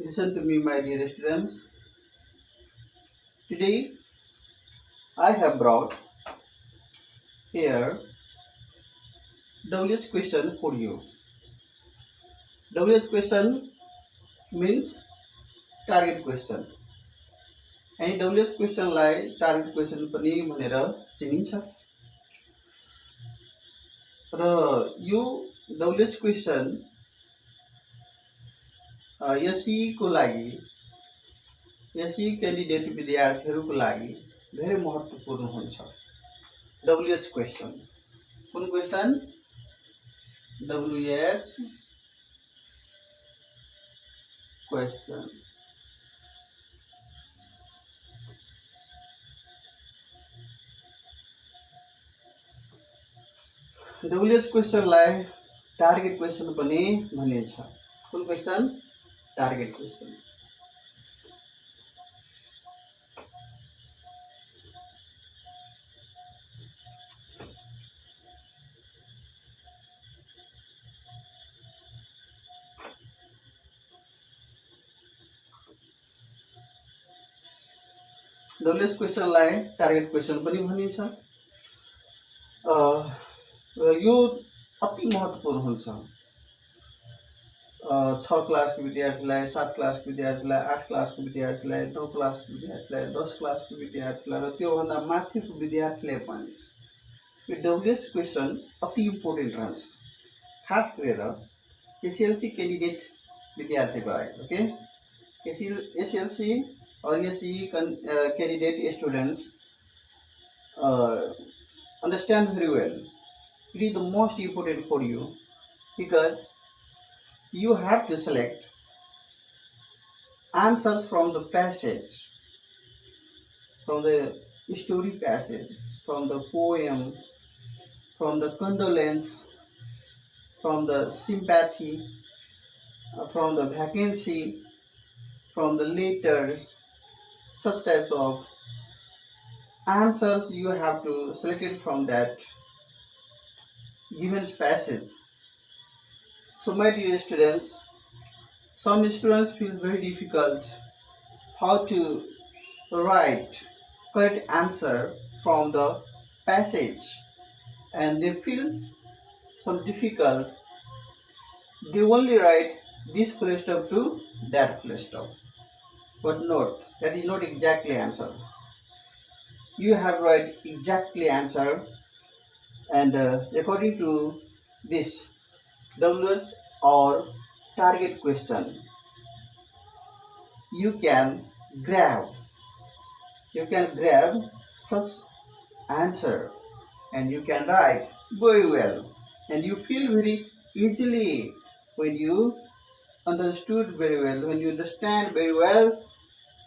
Listen to me, my dear students. Today I have brought here WH question for you. WH question means target question. अनि WH क्वेसनलाई target question पनि भनेर चिनिन्छ र यो WH question एसई को लागि एसई क्यान्डिडेट विद्यार्थीहरूको लागि धेरै महत्त्वपूर्ण हुन्छ। WH क्वेसन कुन क्वेसन? WH क्वेसन WH क्वेसनलाई टार्गेट क्वेसन पनि भनिन्छ। कुन क्वेसन? Target question. WH क्वेसनलाई टार्गेट क्वेसन पनि भनिन्छ। यो अति महत्त्वपूर्ण हुन्छ। 6 क्लासको विद्यार्थीलाई, 7 क्लासको विद्यार्थीलाई, 8 क्लासको विद्यार्थीलाई, 9 क्लासको विद्यार्थीलाई, 10 क्लासको विद्यार्थीलाई र त्योभन्दा माथिको विद्यार्थीलाई पनि यो WH क्वेसन अति इम्पोर्टेन्ट रहन्छ। खास गरेर एसएलसी क्यान्डिडेट विद्यार्थीको लागि। ओके, एसएलसी और एसई candidate students understand very well. It is the most important for you because you have to select answers from the passage, from the story passage, from the poem, from the condolence, from the sympathy, from the vacancy, from the letters. Such types of answers you have to select it from that given passage. So my dear students, some students feel very difficult how to write correct answer from the passage and they feel some difficult. They only write this full stop to that full stop. But note, that is not exactly answer. You have write exactly answer, and according to this WH or target question, you can grab such answer, and you can write very well, and you feel very easily when you understood very well, when you understand very well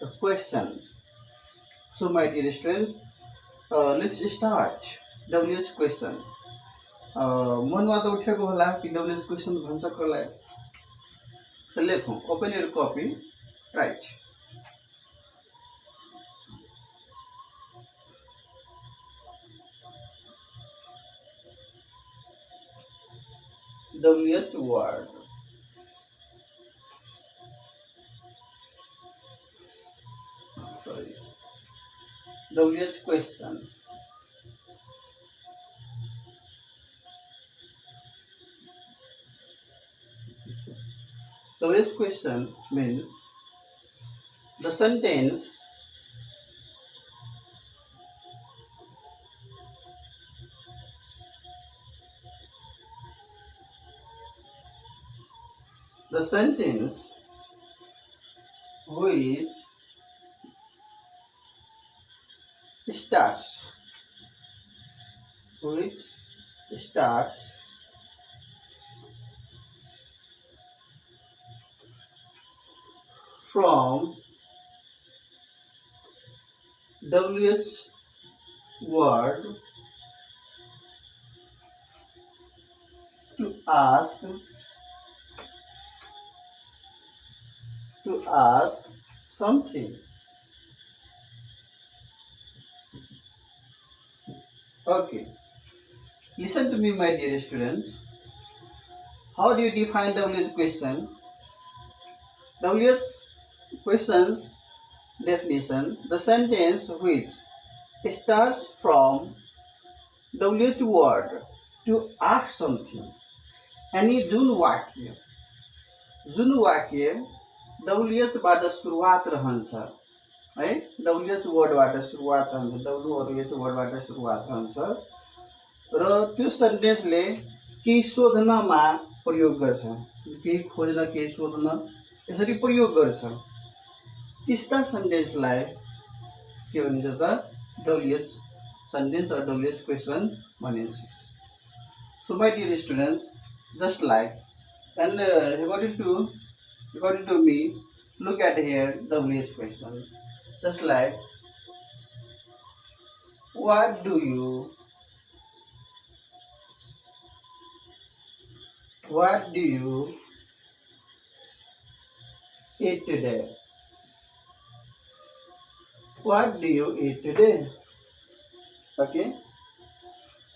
the questions. So my dear students, let's start WH question. मनमा त उठेको होला कि WH question भन्छ कसलाई? त लेखौँ, open your copy, write. WH word. WH question. WH question means the sentence which starts from WH word to ask something. Okay, listen to me, my dear students. How do you define WH question? WH question definition. The sentence which starts from WH word to ask something. अनि जुन वाक्य WH बाट सुरुवात रहन्छ है, WH वर्डबाट सुरुवात रहन्छ, WH वर्डबाट सुरुवात रहन्छ र त्यो सेन्टेन्सले केही सोध्नमा प्रयोग गर्छ, केही खोज्न केही सोध्न यसरी प्रयोग गर्छ, त्यस्ता सेन्टेन्सलाई के भनिन्छ त WH sentence or WH question भनिन्छ. So my dear students, just like and according to me, look at here WH question. Just like, what do you eat today? What do you eat today? Okay,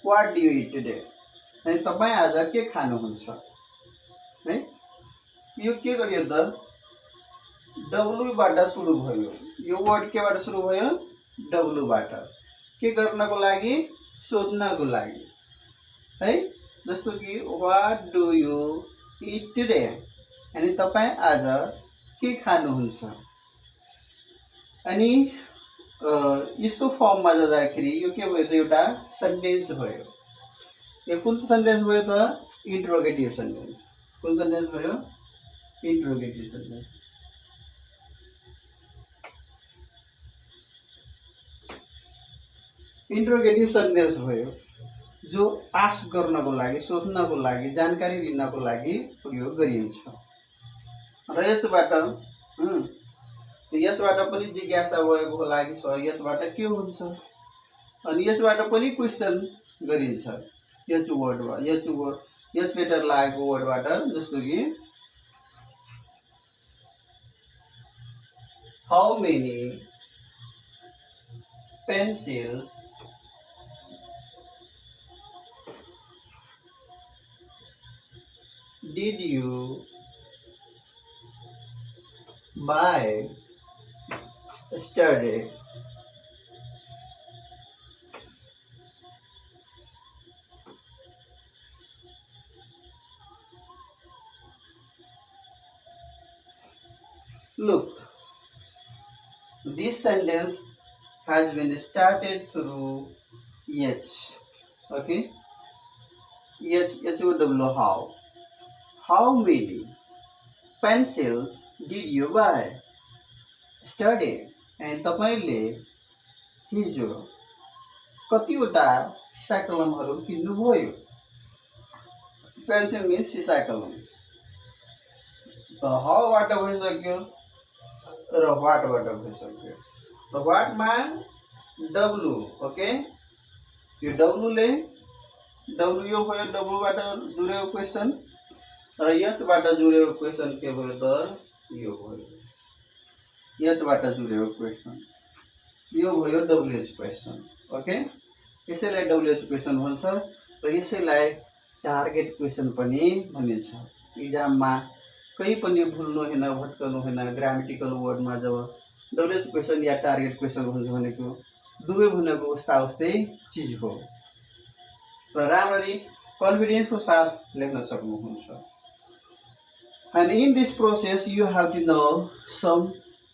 what do you eat today? अनि तपाई आज के खानुहुन्छ है, यो के गरियो त W बाट सुरु भयो, यो वर्ड के बाट सुरु भयो, W बाट, के गर्नको लागि, सोध्नको लागि है. जस्तो कि what do you eat today, अनि तपाई आज के खानुहुन्छ. अनि यस्तो फर्ममा जाँदाखेरि यो के भयो त एउटा सेन्टेन्स भयो. यो कुन सेन्टेन्स भयो त, इन्टरोगेटिभ सेन्टेन्स. कुन सेन्टेन्स भयो, इन्टरोगेटिभ सेन्टेन्स. इन्टरोगेटिभ सेन्टेन्स भयो जो आस्क गर्नको लागि, सोध्नको लागि, जानकारी लिनको लागि प्रयोग गरिन्छ. र यसबाट पनि जिज्ञासा भएको लागि यसबाट के हुन्छ, अनि यसबाट पनि क्वेसन गरिन्छ. यच लेटर लागेको वर्डबाट, जस्तो कि how many pencils did you buy yesterday? Look, this sentence has been started through H. Okay, H-O-W, how. How many pencils did you buy yesterday? And तपाईले हिजो कतिवटा सिसा कलमहरू किन्नुभयो. पेन्सिल मिन्स सिसा कलम. हाउबाट भइसक्यो र व्हाटबाट भइसक्यो. व्हाटमा W. ओके, यो W यो भयो, W बाट जुडेको क्वेसन, र यसबाट जुडेको क्वेसन के भयो त, यो भयो. यसबाट जुडेको क्वेसन यो भयो WH क्वेसन. ओके, यसैलाई WH क्वेसन भन्छ र यसैलाई टार्गेट क्वेसन पनि भनिन्छ. इक्जाममा कहीँ पनि भुल्नु हैन, भट्कनु हैन. ग्रामेटिकल वर्डमा जब WH क्वेसन या टार्गेट क्वेसन भन्छ भनेको दुवै भनेको उस्तै चीज हो र राम्ररी कन्फिडेन्सको साथ लेख्न सक्नुहुन्छ. And in this process, you have to know some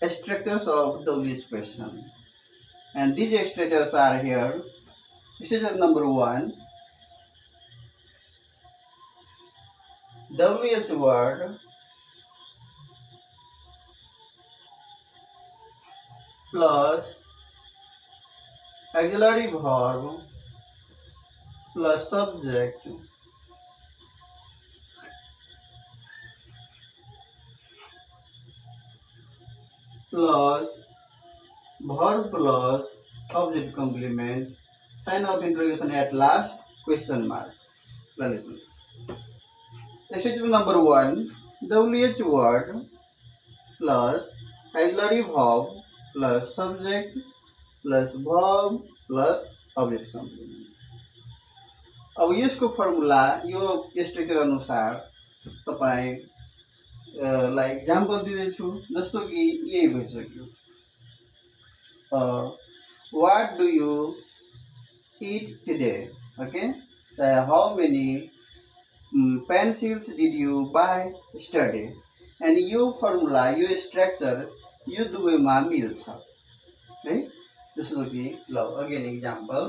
structures of WH question. And these structures are here. Structure number 1, WH word plus auxiliary verb plus subject plus verb plus object complement, sign of interrogation at last, question mark. Listen. Structure number 1, WH word plus auxiliary verb plus subject plus verb plus object complement. अब यसको formula यो structure अनुसार तपाई लाई example दिँदैछु, जस्तो कि यही भइसक्यो, what do you eat today? Okay, how many pencils did you buy yesterday? And यो फर्मुला, यो स्ट्रक्चर यो दुवैमा मिल्छ है। जस्तो कि ल again example,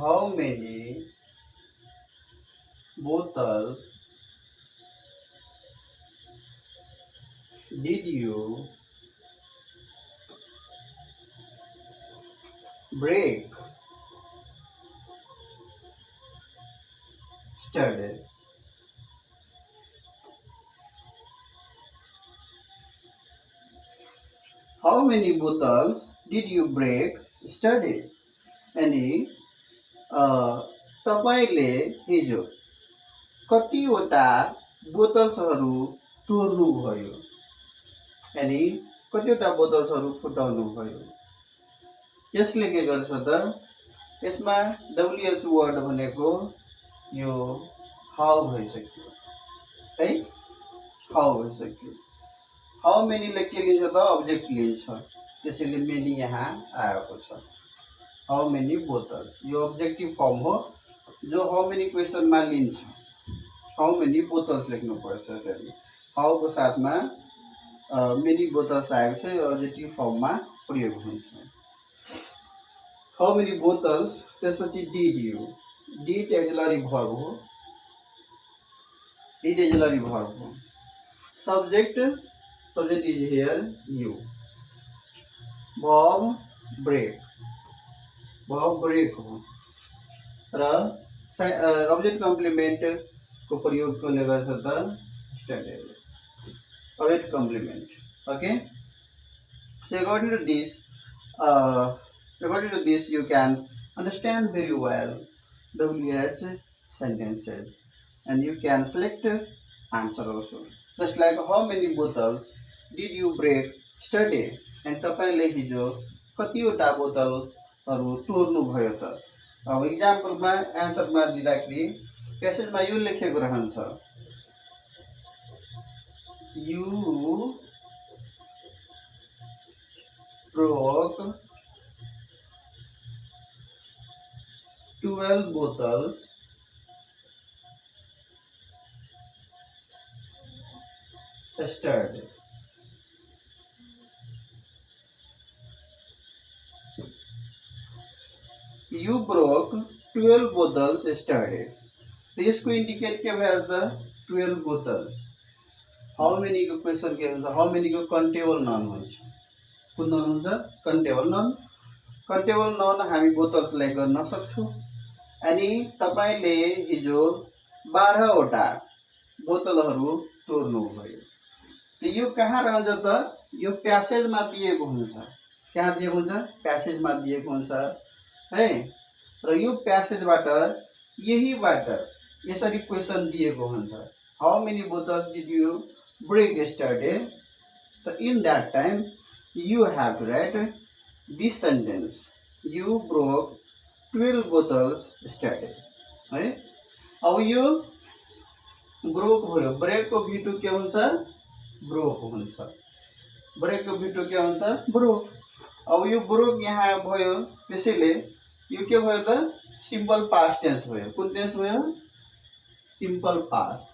how many bottles did you break yesterday? How many bottles did you break yesterday? अनि तपाईले हिजो कतिवटा बोतल्सहरू तोड्नुभयो, अनि कतिवटा बोतल्सहरू फुटाउनुभयो। यसले के गर्छ त, यसमा WH वर्ड भनेको यो हाउ भइसक्यो है, हाउ भइसक्यो। हाउ मेनीले के लिन्छ त, अब्जेक्ट लिन्छ, त्यसैले मेनी यहाँ आएको छ। हाउ मेनी बोतल्स यो अब्जेक्टिभ फर्म हो, जो हाउ मेनी क्वेसनमा लिन्छ। हाउ मेनी बोतल्स लेख्नुपर्छ यसरी, हाउको साथमा मेनी बोतल्स आएको छ, यो अब्जेक्टिभ फर्ममा प्रयोग हुन्छ। हाउ मेनी बोतल्स, त्यसपछि did you, did auxiliary verb हो, डिड एक्सिलरी भर्ब हो। Subject, subject is here you. Verb break, verb break हो, र अब्जेक्ट कम्प्लिमेन्ट को प्रयोग कसले गर्छ त, standard object complement. Okay, so according to this you can understand very well WH sentences, and you can select answer also, just like how many bottles did you break yesterday? and तपाईले हिजो कतिवटा बोतलहरू तोड्नु भयो त। अब इक्जाम्पलमा एन्सरमा दिँदाखेरि प्यासेजमा यो लेखेको रहन्छ, you broke 12 bottles yesterday. You broke 12 bottles yesterday. तो यसको इन्डिकेट के भयो त, 12 बोतल्स। हाउ मेनी को क्वेसन के हुन्छ, हाउ मेनी को कन्टेबल नाउन हुन्छ। कुन नाउन हुन्छ, कन्टेबल नाउन। कन्टेबल नाउन हामी बोतल्सलाई गर्न सक्छौँ। अनि तपाईले हिजो 12 वटा बोतलहरू तोड्नु भयो। तो यो कहाँ रहन्छ त, यो प्यासेजमा दिएको हुन्छ। कहाँ दिएको हुन्छ, प्यासेजमा दिएको हुन्छ है। र यो प्यासेजबाट यहीबाट यसरी क्वेसन दिएको हुन्छ, how many bottles did you brake yesterday? So in that time you have to write this sentence, you broke 12 bottles yesterday है। अब यो ब्रोक भयो, ब्रेक को V2 के हुन्छ, ब्रोक हुन्छ। ब्रेक को V2 के हुन्छ, ब्रोक। अब यो ब्रोक यहाँ भयो, त्यसैले यो के भयो त, सिम्पल पास्ट टेन्स भयो। कुन टेन्स भयो, simple past.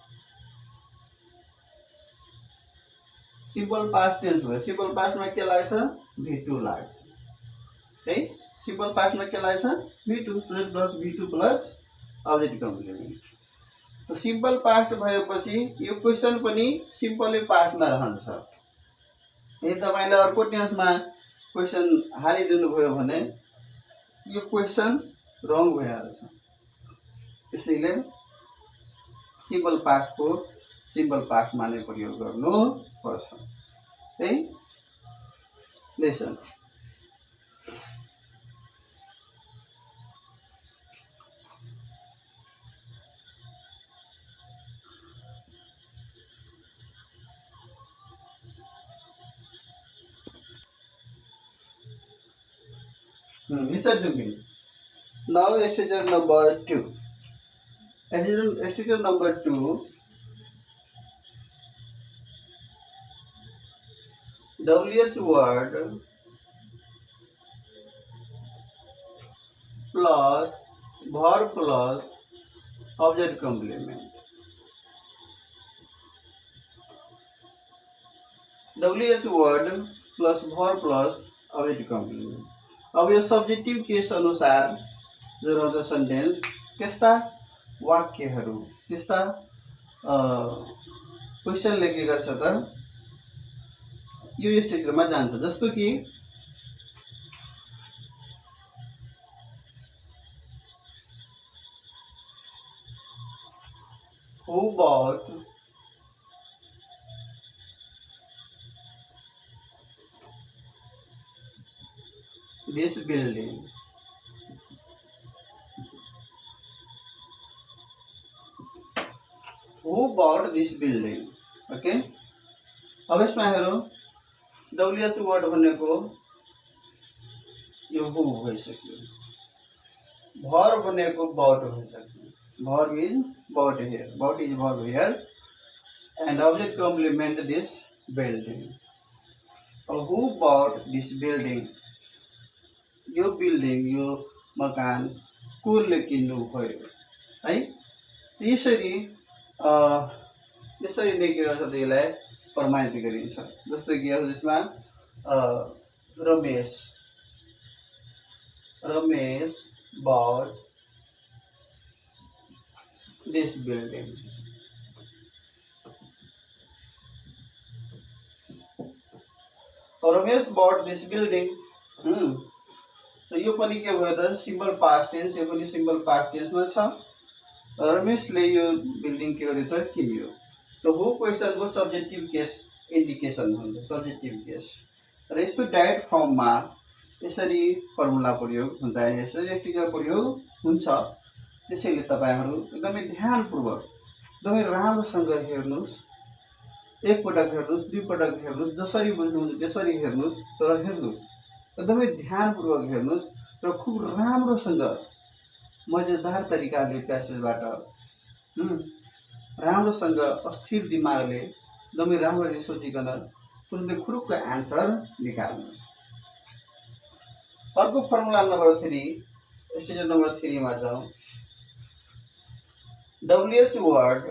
Simple past tense भयो। सिम्पल पास्टमा के लाग्छ, V2 लाग्छ है। सिम्पल पास्टमा के लाग्छ, V2, subject plus V2 plus object complement. तो सिम्पल पास्ट भएपछि यो क्वेसन पनि सिम्पलै पास्टमा रहन्छ। यदि तपाईले अर्को टेन्समा क्वेसन हालिदिनु भयो भने यो क्वेसन रङ भइहाल्छ। त्यसैले सिम्पल पास्टको सिम्पल पास्टमा नै प्रयोग गर्नु पर्छ है। Lesson, Listen to me. Now structure number 2. Structure number 2. WH word plus verb plus object complement. WH word plus verb plus object complement. अब यो सब्जेक्टिभ केस अनुसार जो रहन्छ सेन्टेन्स त्यस्ता वाक्यहरू त्यस्ता क्वेसनले के गर्छ त यो स्ट्रक्चरमा जान्छ। जस्तो कि who bought this building? Who bought this building? Okay. अब यसमा हेरौँ WH वर्ड भनेको यो who भइसक्यो, verb भनेको bought भइसक्यो, verb is bought here, bought is verb here, and object complement this building. Who bought this building? यो building यो मकान कसले किन्नु भयो है। यसरी यसरी नै के गर्छ त्यसलाई प्रमाणित गरिन्छ। जस्तो कि यसमा Ramesh bought this building. Ramesh bought this building. तो यो पनि के भयो त सिम्पल पास्ट टेन्स, यो पनि सिम्पल पास्ट टेन्समा छ। रमेशले यो बिल्डिङ के गर्यो त किन्यो। तो हु क्वेसनको सब्जेक्टिभ केस इन्डिकेसन हुन्छ, सब्जेक्टिभ केस। र यस्तो डाइरेक्ट फर्ममा यसरी फर्मुला प्रयोग हुन्छ, यसरी स्ट्रक्चर प्रयोग हुन्छ। त्यसैले तपाईहरु एकदमै ध्यानपूर्वक एकदमै राम्रोसँग हेर्नुस्, एकपटक हेर्नुस्, दुई पटक हेर्नुस्, जसरी बुझ्नुहुन्छ त्यसरी हेर्नुस्, तर हेर्नुस् एकदमै ध्यानपूर्वक हेर्नुस् र खूब राम्रोसँग मजेदार तरिकाले प्यासेजबाट राम्रोसँग अस्थिर दिमागले एकदमै राम्ररी सोचिकन तुरुन्तै खुरुक्क आन्सर निकाल्नुस्। अर्को फर्मुला नम्बर 3, स्टेज नम्बर 3 मा जाउँ। WH word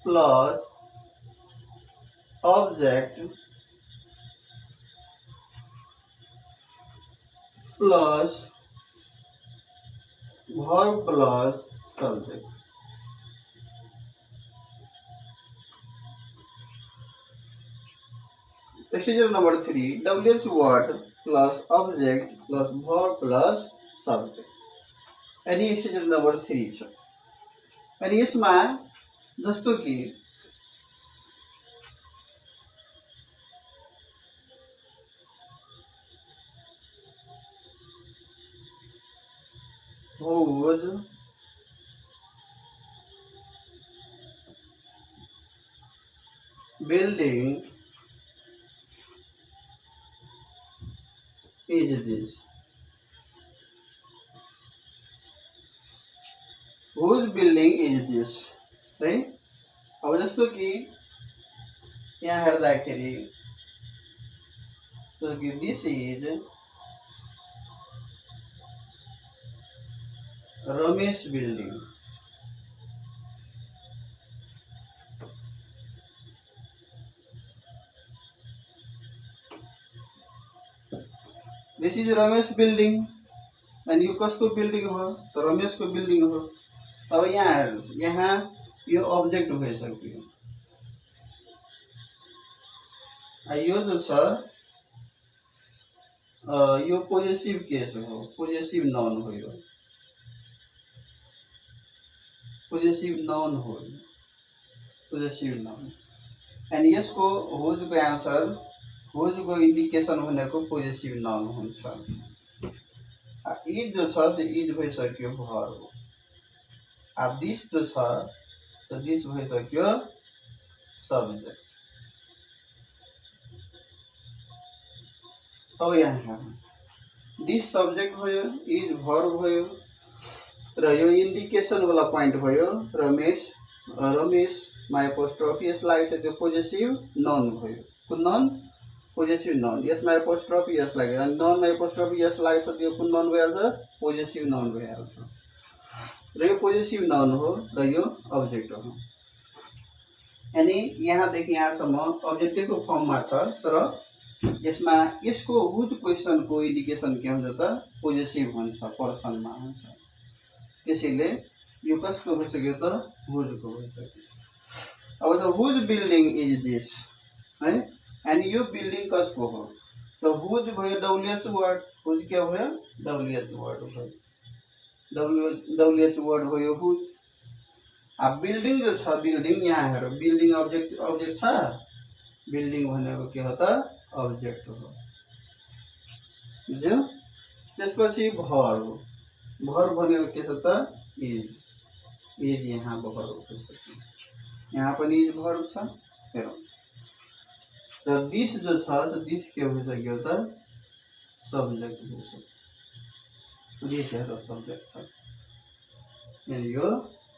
plus object plus verb plus subject. Procedure number 3, WH word plus object plus verb plus subject. अनि स्टेज नम्बर 3 छ। अनि यसमा जस्तो कि whose building is this? Whose building is this? है। अब जस्तो कि यहाँ हेर्दाखेरि this is Ramesh building. This is Ramesh building and यो कसको बिल्डिङ हो त रमेशको बिल्डिङ हो। अब यहाँ हेर्नुस्, यहाँ यो अब्जेक्ट भइसक्यो, यो जो छ यो पोजेसिभ केस हो, पोजेसिभ नाउन हो, यो पोजेसिभ नाउन हो, पोजेसिभ नाउन। अनि यसको हुजको आन्सर, हुजको इन्डिकेसन भनेको पोजेसिभ नाउन हुन्छ। इज जो छ से इज भइसक्यो भर्ब, दिस जो छ से दिस भइसक्यो सब्जेक्ट। अब यहाँ दिस सब्जेक्ट भयो, इज भर्ब भयो र यो इन्डिकेसन वाला पोइन्ट भयो। रमेश माई एपोस्ट्रोफी यसलाई चाहिँ त्यो पोजेसिभ नाउन भयो। कुन नाउन? Possessive noun. यसमा एपोस्ट्रोफी यस लाग्यो अनि नाउनमा एपोस्ट्रोफी यस लागेछ त्यो कुन नाउन भइहाल्छ? पोजेसिभ नाउन भइहाल्छ। र यो पोजेसिभ नाउन हो र यो अब्जेक्ट हो। अनि यहाँदेखि यहाँसम्म अब्जेक्टिभको फर्ममा छ, तर यसमा यसको हुज क्वेसनको इन्डिकेसन के हुन्छ त? पोजेसिभ हुन्छ, पर्सनमा हुन्छ। त्यसैले यो कसको भइसक्यो त? हुजको भइसक्यो। अब त हुज बिल्डिङ इज दिस है, अनि यो बिल्डिङ कसको हो? त हुज भयो डब्ल्युएच वर्ड। हुज के भयो? डब्ल्युएच वर्ड भयो। डब्ल्युएच वर्ड भयो हुज। अब बिल्डिङ जो छ, बिल्डिङ यहाँ हेर, बिल्डिङ अब्जेक्ट छ। बिल्डिङ भनेको के हो त? अब्जेक्ट हो। बुझ्यो? त्यसपछि भर्ब। भर्ब भनेको के छ त? इज। इज यहाँ भर्ब भइसक्यो। यहाँ पनि इज भर्ब छ। हेरौँ। र दिस जो छ, दिस के भइसक्यो त? सब्जेक्ट भइसक्यो। दिस हेर सब्जेक्ट छ। अनि यो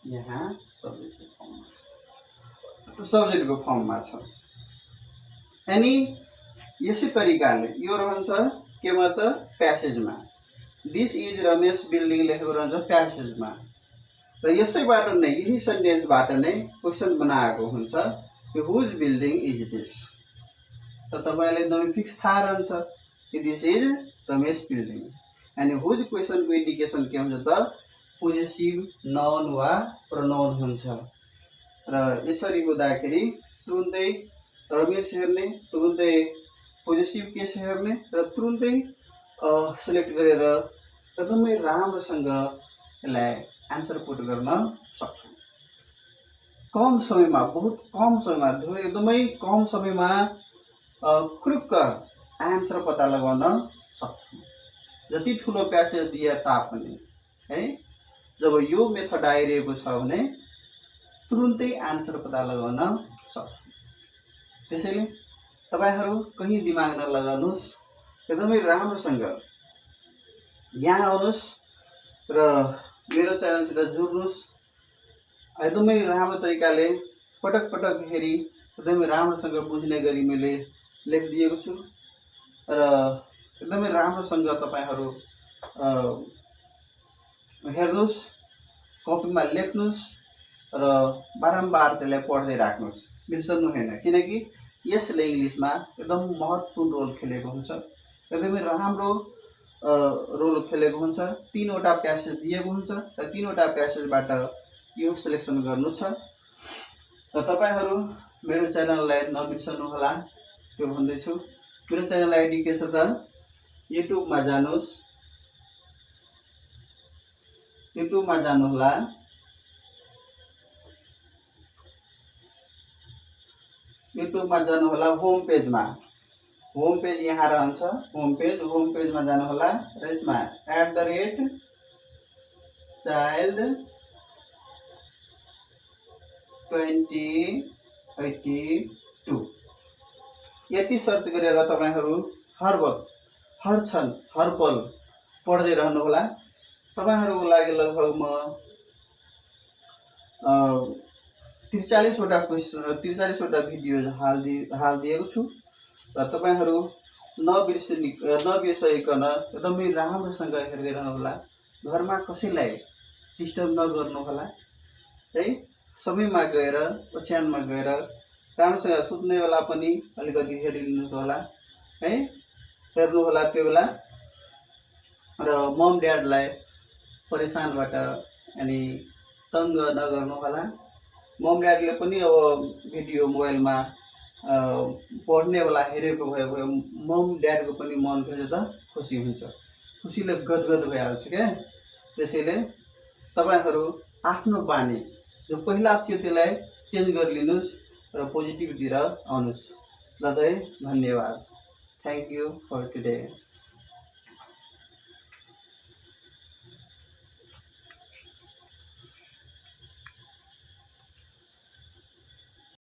यहाँ सब्जेक्टको फर्ममा छ। सब्जेक्टको फर्ममा छ। अनि यसै तरिकाले यो रहन्छ केमा त? प्यासेजमा। दिस इज रमेश बिल्डिङ लेखेको रहन्छ प्यासेजमा। र यसैबाट नै, यही सेन्टेन्सबाट नै क्वेसन बनाएको हुन्छ, यो हुज बिल्डिङ इज दिस। त तपाईँलाई एकदमै फिक्स थाहा रहन्छ कि दिस इज रमेश बिल्डिङ। अनि हुज क्वेसनको इन्डिकेसन के हुन्छ त? पोजेसिभ नाउन वा प्रोनाउन हुन्छ। र यसरी हुँदाखेरि तुरुन्तै रमेश हेर्ने, तुरुन्तै पोजेसिभ केस हेर्ने र तुरुन्तै सिलेक्ट गरेर एकदमै राम्रोसँग यसलाई आन्सर पुट गर्न सक्छौँ। कम समयमा, बहुत कम समयमा, एकदमै कम समयमा क्रुक्क आन्सर पत्ता लगाउन सक्छौँ। जति ठुलो प्यासेज दिए तापनि है, जब यो मेथड आइरहेको छ भने तुरुन्तै आन्सर पत्ता लगाउन सक्छौँ। त्यसैले तपाईहरू कहीँ दिमाग नलगाउनुहोस्, एकदमै राम्रोसँग यहाँ आउनुहोस् र मेरो च्यानलसित जुड्नुहोस्। एकदमै राम्रो तरिकाले पटक पटक हेरी एकदमै राम्रोसँग बुझ्ने गरी मैले लेखिदिएको छु र एकदमै राम्रोसँग तपाईहरू हेर्नुहोस्, कपीमा लेख्नुहोस् र बारम्बार त्यसलाई पढ्दै राख्नुहोस्, बिर्सनु होइन। किनकि यसले इङ्ग्लिसमा एकदम महत्त्वपूर्ण रोल खेलेको हुन्छ, एकदमै राम्रो रोल खेलेको हुन्छ। 3वटा प्यासेज दिएको हुन्छ र 3वटा प्यासेजबाट यो सिलेक्सन गर्नु छ। र तपाईहरू मेरो च्यानललाई नबिर्सनु होला, त्यो भन्दैछु। मेरो च्यानल आइडी के छ त? युट्युबमा जानुहोस्, युट्युबमा जानुहोला। युट्युबमा जानुहोला, होम पेजमा। होम पेज यहाँ रहन्छ, होम पेजमा जानुहोला र यसमा @child2082 यति सर्च गरेर तपाईहरू हर वक्त, हर क्षण, हर पल पढ्दै रहनुहोला। तपाईहरूको लागि लगभग म 43वटा भिडियो हालिदिएको छु र तपाईहरू नबिर्सिकन एकदमै राम्रोसँग हेर्दै रहनुहोला। घरमा कसैलाई डिस्टर्ब नगर्नुहोला है। समयमा गएर, ओछ्यानमा गएर राम्रोसँग सुत्ने बेला पनि अलिकति हेरिदिनुहोस् होला है, हेर्नुहोला त्यो बेला। र मम ड्याडलाई परेशानबाट अनि तङ्ग नगर्नुहोला। मम ड्याडले पनि अब भिडियो मोबाइलमा पढ्ने बेला हेरेको भयो मम ड्याडको पनि मन के हुन्छ त? खुसी हुन्छ, खुसीले गदगद भइहाल्छ क्या। त्यसैले तपाईहरू आफ्नो बानी जो पहिला थियो त्यसलाई चेन्ज गरिलिनुहोस् र पोजिटिभतिर आउनुहोस्। ल त है, धन्यवाद। Thank you for today.